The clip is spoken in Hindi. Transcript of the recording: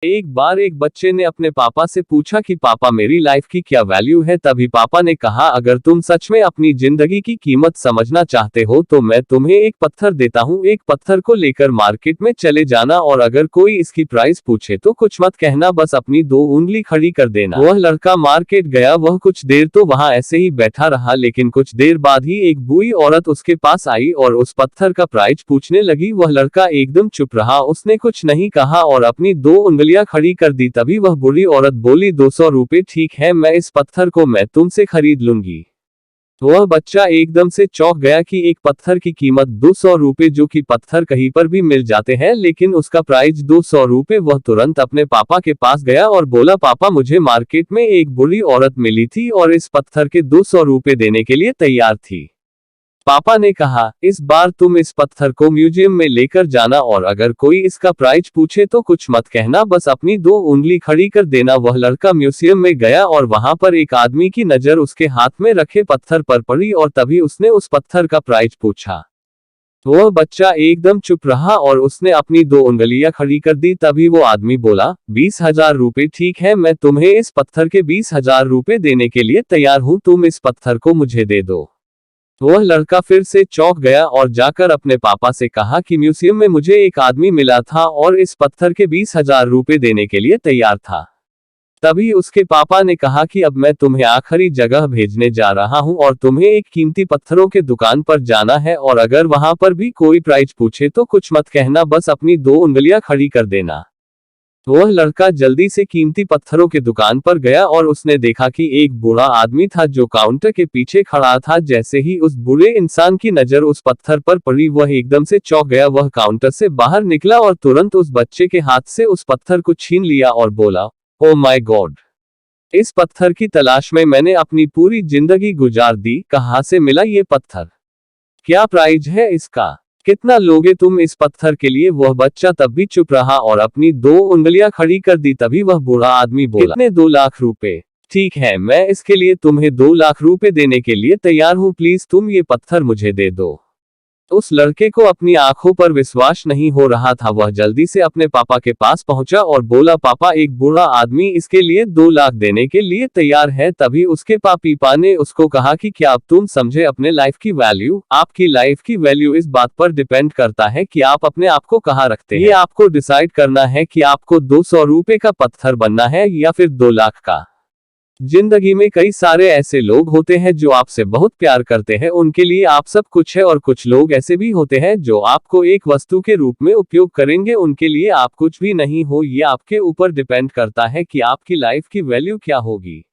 एक बार एक बच्चे ने अपने पापा से पूछा कि पापा मेरी लाइफ की क्या वैल्यू है। तभी पापा ने कहा, अगर तुम सच में अपनी जिंदगी की कीमत समझना चाहते हो तो मैं तुम्हें एक पत्थर देता हूँ। एक पत्थर को लेकर मार्केट में चले जाना और अगर कोई इसकी प्राइस पूछे तो कुछ मत कहना, बस अपनी 2 उंगली खड़ी कर देना। वह लड़का मार्केट गया। वह कुछ देर तो वहां ऐसे ही बैठा रहा, लेकिन कुछ देर बाद ही एक बूढ़ी औरत उसके पास आई और उस पत्थर का प्राइस पूछने लगी। वह लड़का एकदम चुप रहा, उसने कुछ नहीं कहा और अपनी 2 उंगलियां खड़ी कर दी। तभी वह बूढ़ी औरत बोली, 200 रुपए ठीक है, मैं इस पत्थर को मैं तुमसे खरीद लूंगी। वह बच्चा एकदम से चौंक गया कि एक पत्थर की कीमत 200 रुपए, जो कि पत्थर कहीं पर भी मिल जाते हैं लेकिन उसका प्राइस 200 रुपए। वह तुरंत अपने पापा के पास गया और बोला, पापा मुझे मार्केट में एक बूढ़ी औरत मिली थी और इस पत्थर के 200 रुपए देने के लिए तैयार थी। पापा ने कहा, इस बार तुम इस पत्थर को म्यूजियम में लेकर जाना और अगर कोई इसका प्राइस पूछे तो कुछ मत कहना, बस अपनी 2 उंगली खड़ी कर देना। वह लड़का म्यूजियम में गया और वहां पर एक आदमी की नजर उसके हाथ में रखे पत्थर पर पड़ी और तभी उसने उस पत्थर का प्राइस पूछा। वह बच्चा एकदम चुप रहा और उसने अपनी 2 उंगलियां खड़ी कर दी। तभी वो आदमी बोला, 20,000 रुपए ठीक है, मैं तुम्हें इस पत्थर के 20,000 रुपए देने के लिए तैयार हूं, तुम इस पत्थर को मुझे दे दो। वह लड़का फिर से चौंक गया और जाकर अपने पापा से कहा कि म्यूजियम में मुझे एक आदमी मिला था और इस पत्थर के 20,000 रुपए देने के लिए तैयार था। तभी उसके पापा ने कहा कि अब मैं तुम्हें आखिरी जगह भेजने जा रहा हूं और तुम्हें एक कीमती पत्थरों के दुकान पर जाना है और अगर वहां पर भी कोई प्राइस पूछे तो कुछ मत कहना, बस अपनी 2 उंगलियां खड़ी कर देना। वह लड़का जल्दी से कीमती पत्थरों के दुकान पर गया और उसने देखा कि एक बूढ़ा आदमी था जो काउंटर के पीछे खड़ा था। जैसे ही उस बूढ़े इंसान की नजर उस पत्थर पर पड़ी, वह एकदम से चौंक गया। वह काउंटर से बाहर निकला और तुरंत उस बच्चे के हाथ से उस पत्थर को छीन लिया और बोला, ओ माय गॉड, इस पत्थर की तलाश में मैंने अपनी पूरी जिंदगी गुजार दी, कहाँ से मिला ये पत्थर, क्या प्राइस है इसका, कितना लोगे तुम इस पत्थर के लिए। वह बच्चा तब भी चुप रहा और अपनी 2 उंगलियां खड़ी कर दी। तभी वह बूढ़ा आदमी बोला, कितने 2 लाख रुपए ठीक है, मैं इसके लिए तुम्हें 2 लाख रुपए देने के लिए तैयार हूं, प्लीज तुम ये पत्थर मुझे दे दो। उस लड़के को अपनी आंखों पर विश्वास नहीं हो रहा था। वह जल्दी से अपने पापा के पास पहुंचा और बोला, पापा एक बूढ़ा आदमी इसके लिए 2 लाख देने के लिए तैयार है। तभी उसके पापा ने उसको कहा कि क्या अब तुम समझे अपने लाइफ की वैल्यू। आपकी लाइफ की वैल्यू इस बात पर डिपेंड करता है कि आप अपने आप को कहाँ रखते हैं। ये आपको डिसाइड करना है कि आपको 200 रुपए का पत्थर बनना है या फिर 2 लाख का। जिंदगी में कई सारे ऐसे लोग होते हैं जो आपसे बहुत प्यार करते हैं, उनके लिए आप सब कुछ है, और कुछ लोग ऐसे भी होते हैं जो आपको एक वस्तु के रूप में उपयोग करेंगे, उनके लिए आप कुछ भी नहीं हो। ये आपके ऊपर डिपेंड करता है कि आपकी लाइफ की वैल्यू क्या होगी।